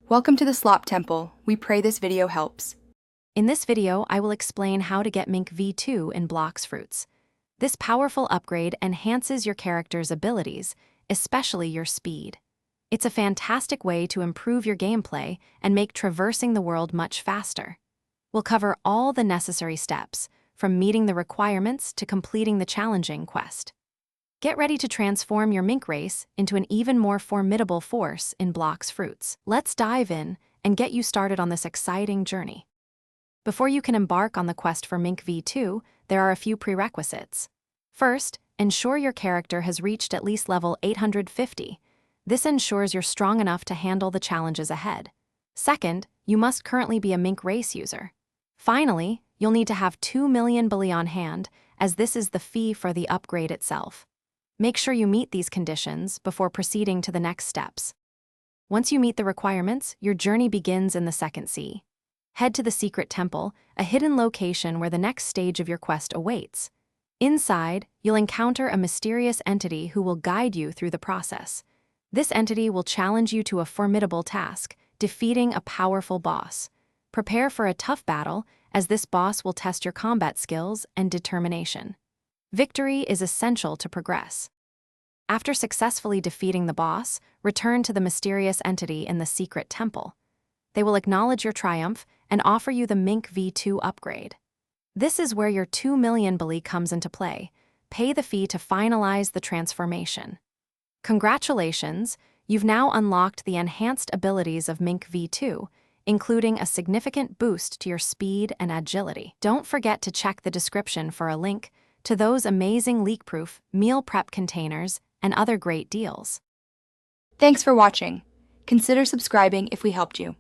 Welcome to the Slop Temple. We pray this video helps. In this video, I will explain how to get Mink V2 in Blox Fruits. This powerful upgrade enhances your character's abilities, especially your speed. It's a fantastic way to improve your gameplay and make traversing the world much faster. We'll cover all the necessary steps, from meeting the requirements to completing the challenging quest. Get ready to transform your Mink race into an even more formidable force in Blox Fruits. Let's dive in and get you started on this exciting journey. Before you can embark on the quest for Mink V2, there are a few prerequisites. First, ensure your character has reached at least level 850. This ensures you're strong enough to handle the challenges ahead. Second, you must currently be a Mink race user. Finally, you'll need to have 2 million bully on hand, as this is the fee for the upgrade itself. Make sure you meet these conditions before proceeding to the next steps. Once you meet the requirements, your journey begins in the second sea. Head to the secret temple, a hidden location where the next stage of your quest awaits. Inside, you'll encounter a mysterious entity who will guide you through the process. This entity will challenge you to a formidable task, defeating a powerful boss. Prepare for a tough battle, as this boss will test your combat skills and determination. Victory is essential to progress. After successfully defeating the boss, return to the mysterious entity in the secret temple. They will acknowledge your triumph and offer you the Mink V2 upgrade. This is where your 2 million bully comes into play. Pay the fee to finalize the transformation. Congratulations, you've now unlocked the enhanced abilities of Mink V2, including a significant boost to your speed and agility. Don't forget to check the description for a link to those amazing leak-proof meal prep containers and other great deals. Thanks for watching. Consider subscribing if we helped you.